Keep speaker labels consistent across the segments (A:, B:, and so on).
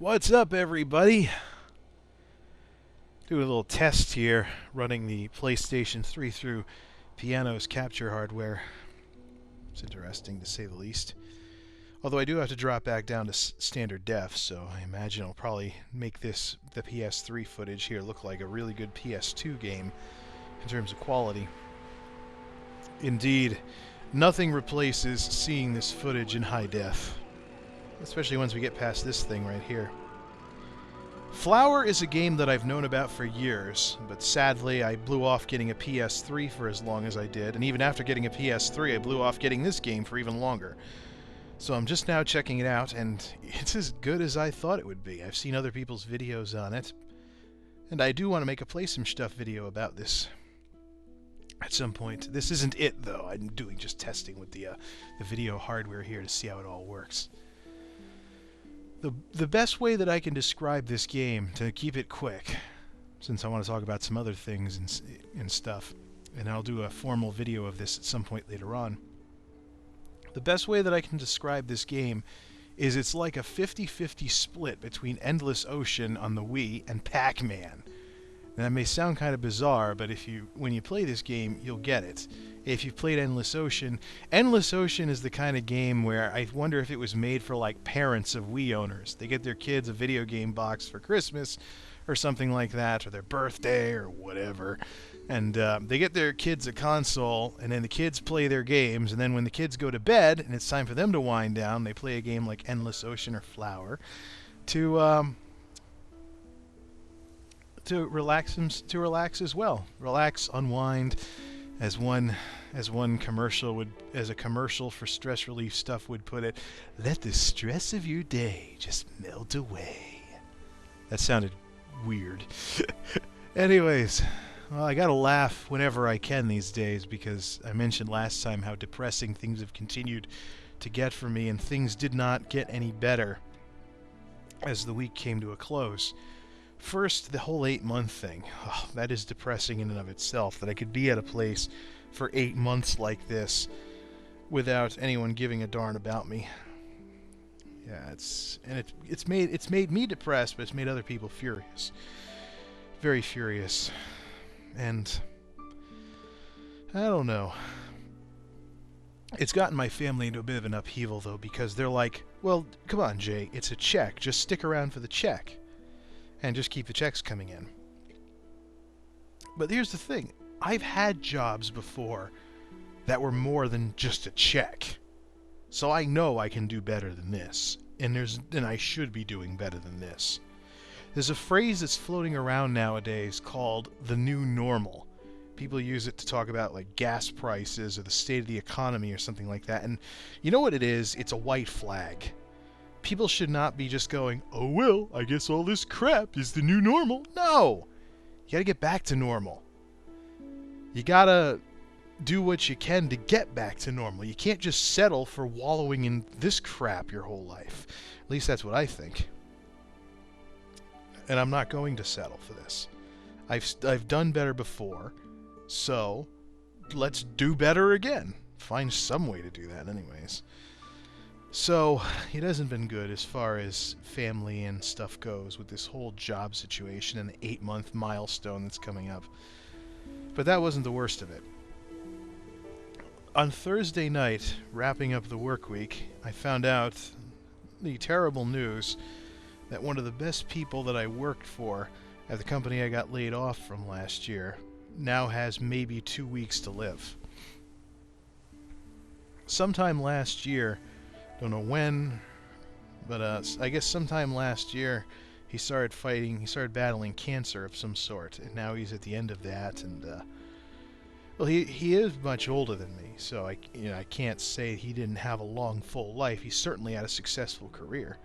A: What's up, everybody? Doing a little test here, running the PlayStation 3 through Piano's capture hardware. It's interesting, to say the least. Although I do have to drop back down to standard def, so I imagine I'll probably make the PS3 footage here look like a really good PS2 game in terms of quality. Indeed, nothing replaces seeing this footage in high def. Especially once we get past this thing right here. Flower is a game that I've known about for years, but sadly I blew off getting a PS3 for as long as I did, and even after getting a PS3 I blew off getting this game for even longer. So I'm just now checking it out, and it's as good as I thought it would be. I've seen other people's videos on it, and I do want to make a Play Some Stuff video about this at some point. This isn't it, though. I'm doing just testing with the video hardware here to see how it all works. The best way that I can describe this game, to keep it quick, since I want to talk about some other things and stuff, and I'll do a formal video of this at some point later on. The best way that I can describe this game is it's like a 50-50 split between Endless Ocean on the Wii and Pac-Man. And that may sound kind of bizarre, but when you play this game, you'll get it. If you've played Endless Ocean is the kind of game where I wonder if it was made for like parents of Wii owners. They get their kids a video game box for Christmas or something like that, or their birthday or whatever. And they get their kids a console, and then the kids play their games, and then when the kids go to bed and it's time for them to wind down, they play a game like Endless Ocean or Flower to relax as well. Relax, unwind, as a commercial for stress relief stuff would put it, let the stress of your day just melt away. That sounded weird. Anyways, well, I gotta laugh whenever I can these days, because I mentioned last time how depressing things have continued to get for me, and things did not get any better as the week came to a close. First, the whole 8-month thing. Oh, that is depressing in and of itself, that I could be at a place for 8 months like this without anyone giving a darn about me. Yeah, it's made me depressed, but it's made other people furious. Very furious. And I don't know. It's gotten my family into a bit of an upheaval, though, because they're like, well, come on, Jay, it's a check. Just stick around for the check. And just keep the checks coming in. But here's the thing. I've had jobs before that were more than just a check. So I know I can do better than this. And I should be doing better than this. There's a phrase that's floating around nowadays called the new normal. People use it to talk about like gas prices or the state of the economy or something like that. And you know what it is? It's a white flag. People should not be just going, oh well, I guess all this crap is the new normal. No! You gotta get back to normal. You gotta do what you can to get back to normal. You can't just settle for wallowing in this crap your whole life. At least that's what I think. And I'm not going to settle for this. I've done better before, so let's do better again. Find some way to do that anyways. So, it hasn't been good as far as family and stuff goes with this whole job situation and the 8-month milestone that's coming up. But that wasn't the worst of it. On Thursday night, wrapping up the work week, I found out the terrible news that one of the best people that I worked for at the company I got laid off from last year now has maybe 2 weeks to live. Sometime last year, don't know when, but I guess sometime last year he started battling cancer of some sort, and now he's at the end of that. And well, he is much older than me, so I can't say he didn't have a long, full life. He certainly had a successful career.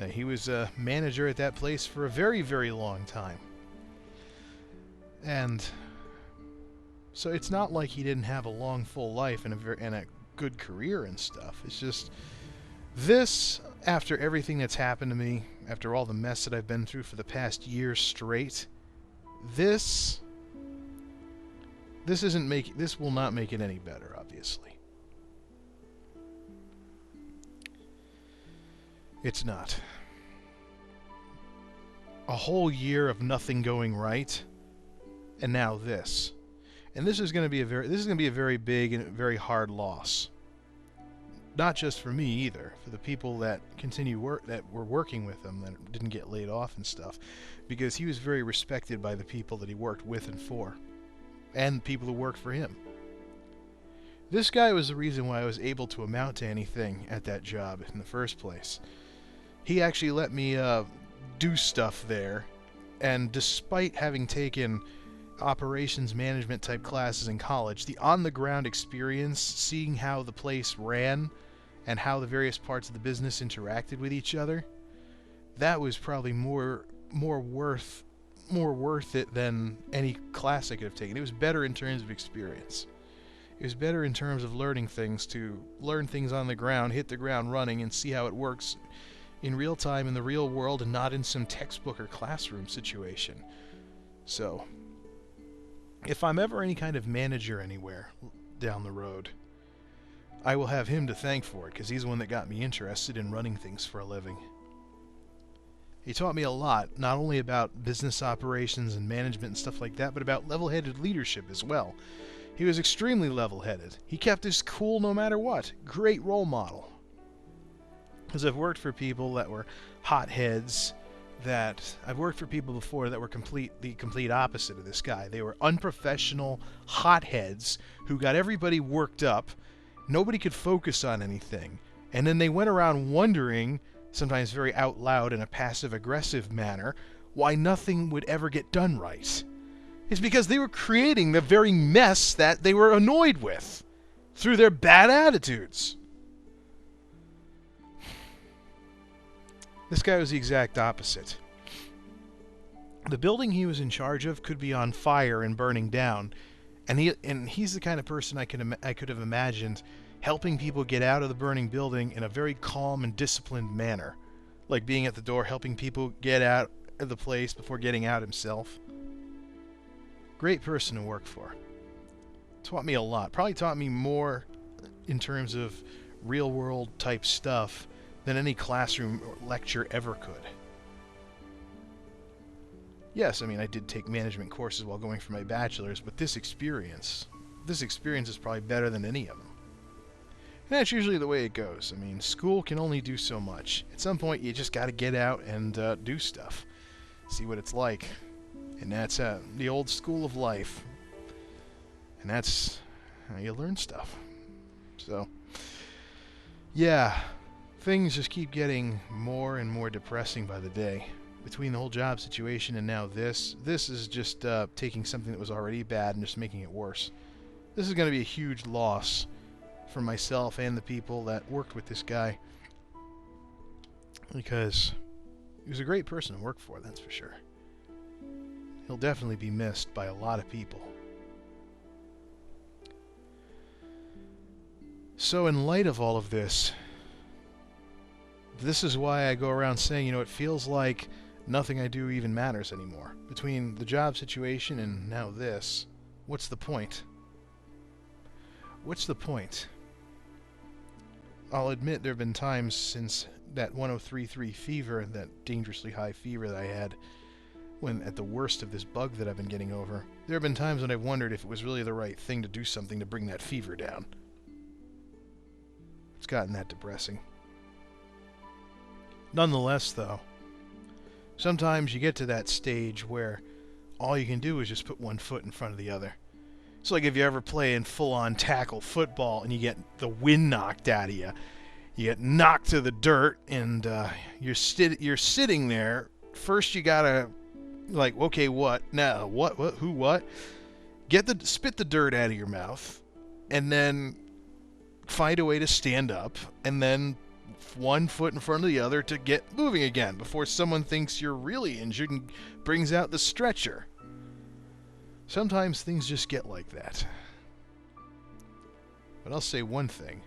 A: He was a manager at that place for a very, very long time, and so it's not like he didn't have a long, full life and a good career and stuff. It's just this, after everything that's happened to me, after all the mess that I've been through for the past year straight, this will not make it any better, obviously. It's not. a whole year of nothing going right, and now this. And this is going to be a very big and very hard loss. Not just for me either, for the people that that were working with him that didn't get laid off and stuff, because he was very respected by the people that he worked with and for, and people who worked for him. This guy was the reason why I was able to amount to anything at that job in the first place. He actually let me do stuff there, and despite having taken operations management type classes in college, the on-the-ground experience, seeing how the place ran and how the various parts of the business interacted with each other, that was probably more worth it than any class I could have taken. It was better in terms of experience. It was better in terms of learning things, to learn things on the ground, hit the ground running, and see how it works in real time in the real world and not in some textbook or classroom situation. So, if I'm ever any kind of manager anywhere down the road, I will have him to thank for it, because he's the one that got me interested in running things for a living. He taught me a lot, not only about business operations and management and stuff like that, but about level-headed leadership as well. He was extremely level-headed. He kept his cool no matter what. Great role model. Because I've worked for people that were hotheads, I've worked for people before that were the complete opposite of this guy. They were unprofessional hotheads who got everybody worked up. Nobody could focus on anything. And then they went around wondering, sometimes very out loud in a passive-aggressive manner, why nothing would ever get done right. It's because they were creating the very mess that they were annoyed with through their bad attitudes. This guy was the exact opposite. The building he was in charge of could be on fire and burning down, and he's the kind of person I could have imagined helping people get out of the burning building in a very calm and disciplined manner, like being at the door helping people get out of the place before getting out himself. Great person to work for. Taught me a lot. Probably taught me more in terms of real world type stuff than any classroom or lecture ever could. Yes, I mean, I did take management courses while going for my bachelor's, but this experience is probably better than any of them. And that's usually the way it goes. I mean, school can only do so much. At some point, you just got to get out and do stuff. See what it's like. And that's the old school of life. And that's how you learn stuff. So, yeah. Things just keep getting more and more depressing by the day. Between the whole job situation and now this is just taking something that was already bad and just making it worse. This is going to be a huge loss for myself and the people that worked with this guy, because he was a great person to work for, that's for sure. He'll definitely be missed by a lot of people. So in light of all of this is why I go around saying, it feels like nothing I do even matters anymore. Between the job situation and now this, what's the point? What's the point? I'll admit there have been times since that 103.3 fever, that dangerously high fever that I had when at the worst of this bug that I've been getting over, there have been times when I've wondered if it was really the right thing to do something to bring that fever down. It's gotten that depressing. Nonetheless, though, sometimes you get to that stage where all you can do is just put one foot in front of the other. It's like if you ever play in full-on tackle football and you get the wind knocked out of you. You get knocked to the dirt and you're sitting there. First you gotta, like, okay, what? Now, what, who, what? Spit the dirt out of your mouth, and then find a way to stand up, and then one foot in front of the other to get moving again before someone thinks you're really injured and brings out the stretcher. Sometimes things just get like that. But I'll say one thing.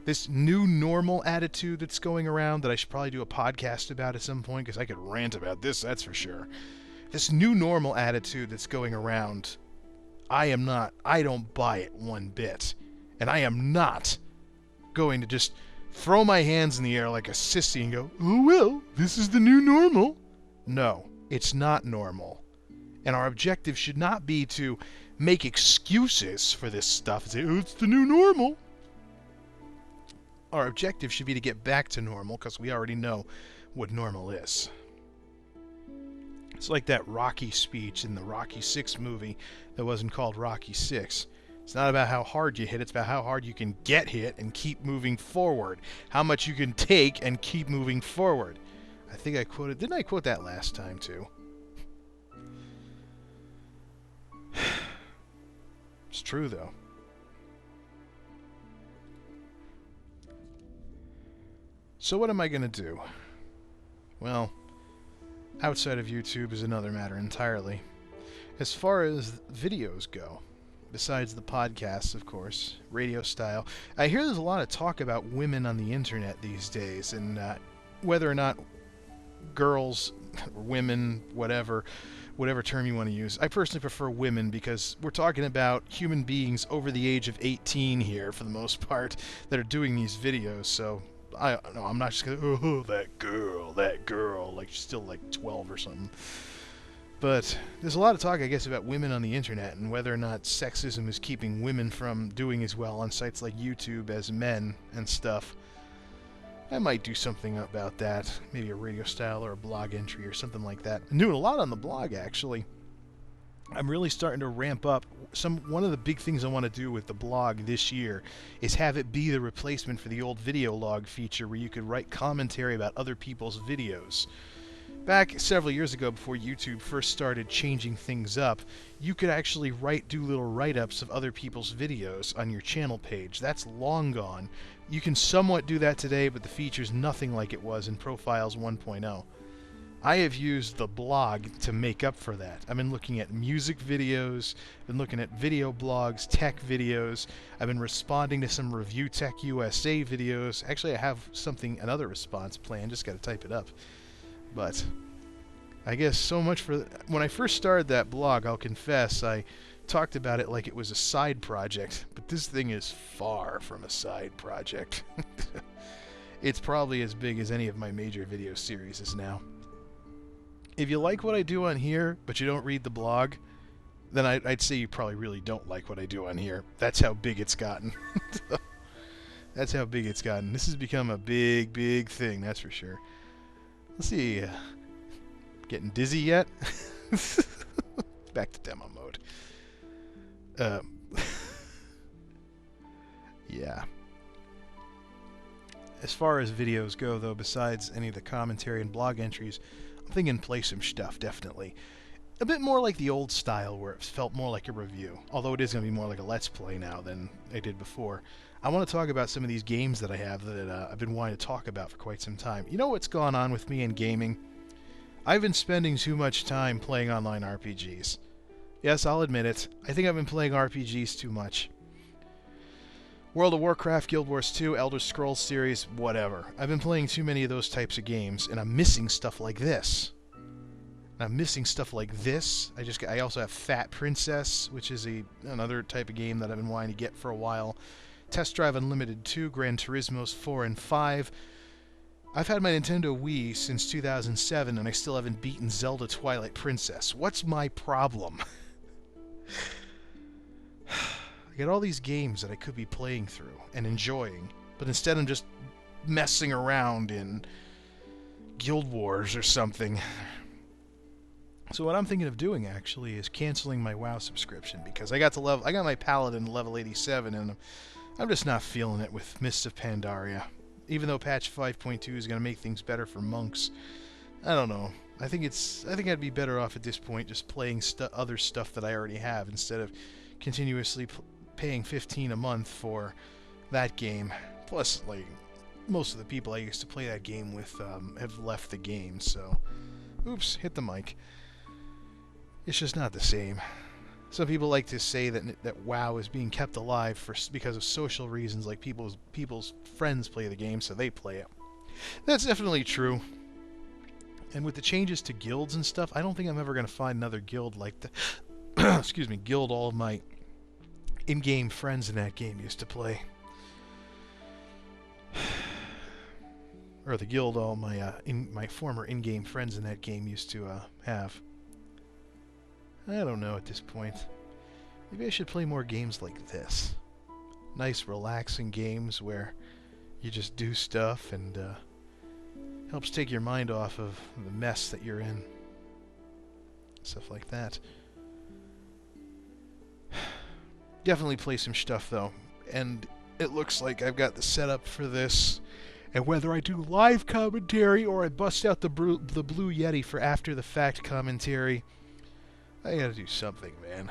A: This new normal attitude that's going around, that I should probably do a podcast about at some point, because I could rant about this, that's for sure. This new normal attitude that's going around, I don't buy it one bit. And I am not going to just throw my hands in the air like a sissy and go, oh well, this is the new normal. No, It's not normal. And our objective should not be to make excuses for this stuff and say, oh, it's the new normal. Our objective should be to get back to normal, because we already know what normal is. It's like that Rocky speech in the Rocky 6 movie that wasn't called Rocky 6. It's not about how hard you hit, it's about how hard you can get hit and keep moving forward. How much you can take and keep moving forward. I think I quoted... Didn't I quote that last time, too? It's true, though. So what am I going to do? Well, outside of YouTube is another matter entirely. As far as videos go, besides the podcasts, of course, RadioStyle, I hear there's a lot of talk about women on the internet these days, and whether or not girls, or women, whatever term you want to use. I personally prefer women, because we're talking about human beings over the age of 18 here, for the most part, that are doing these videos, so I don't know, I'm not just going to, oh, that girl, like she's still like 12 or something. But there's a lot of talk, I guess, about women on the internet, and whether or not sexism is keeping women from doing as well on sites like YouTube as men and stuff. I might do something about that, maybe a RadioStyle or a blog entry or something like that. I'm doing a lot on the blog, actually. I'm really starting to ramp up. One of the big things I want to do with the blog this year is have it be the replacement for the old video log feature, where you could write commentary about other people's videos. Back several years ago, before YouTube first started changing things up, you could actually do little write-ups of other people's videos on your channel page. That's long gone. You can somewhat do that today, but the feature's nothing like it was in Profiles 1.0. I have used the blog to make up for that. I've been looking at music videos, been looking at video blogs, tech videos. I've been responding to some Review Tech USA videos. Actually, I have another response planned, just got to type it up. But I guess so much for... When I first started that blog, I'll confess, I talked about it like it was a side project, but this thing is far from a side project. It's probably as big as any of my major video series is now. If you like what I do on here, but you don't read the blog, then I'd say you probably really don't like what I do on here. That's how big it's gotten. That's how big it's gotten. This has become a big, big thing, that's for sure. Let's see. Getting dizzy yet? Back to demo mode. Yeah. As far as videos go, though, besides any of the commentary and blog entries, I'm thinking play some stuff, definitely. A bit more like the old style, where it felt more like a review. Although it is going to be more like a Let's Play now than I did before. I want to talk about some of these games that I have that I've been wanting to talk about for quite some time. You know what's gone on with me in gaming? I've been spending too much time playing online RPGs. Yes, I'll admit it. I think I've been playing RPGs too much. World of Warcraft, Guild Wars 2, Elder Scrolls series, whatever. I've been playing too many of those types of games, and I'm missing stuff like this. I also have Fat Princess, which is another type of game that I've been wanting to get for a while. Test Drive Unlimited 2, Gran Turismo's 4 and 5. I've had my Nintendo Wii since 2007, and I still haven't beaten Zelda Twilight Princess. What's my problem? I got all these games that I could be playing through and enjoying, but instead I'm just messing around in Guild Wars or something. So what I'm thinking of doing, actually, is canceling my WoW subscription, because I got my Paladin level 87, and I'm just not feeling it with Mists of Pandaria. Even though patch 5.2 is going to make things better for monks, I don't know. I think I'd be better off at this point just playing other stuff that I already have, instead of continuously paying $15 a month for that game. Plus, like, most of the people I used to play that game with have left the game, so... Oops, hit the mic. It's just not the same. Some people like to say that WoW is being kept alive because of social reasons, like people's friends play the game, so they play it. That's definitely true. And with the changes to guilds and stuff, I don't think I'm ever going to find another guild like the excuse me, guild all of my in-game friends in that game used to play. or the guild all my my former in-game friends in that game used to have. I don't know at this point. Maybe I should play more games like this. Nice, relaxing games where you just do stuff and helps take your mind off of the mess that you're in. Stuff like that. Definitely play some stuff though, and it looks like I've got the setup for this. And whether I do live commentary or I bust out the Blue Yeti for after the fact commentary, I gotta do something, man.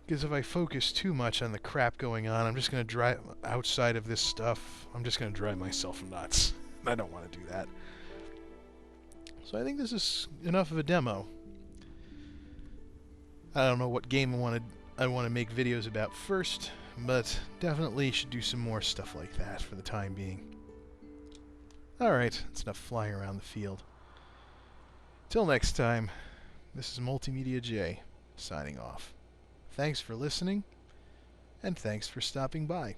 A: Because if I focus too much on the crap going on, I'm just gonna drive outside of this stuff. I'm just gonna drive myself nuts. I don't want to do that. So I think this is enough of a demo. I don't know what game I want to make videos about first, but definitely should do some more stuff like that for the time being. Alright, that's enough flying around the field. Till next time, this is MultimediaJay signing off. Thanks for listening, and thanks for stopping by.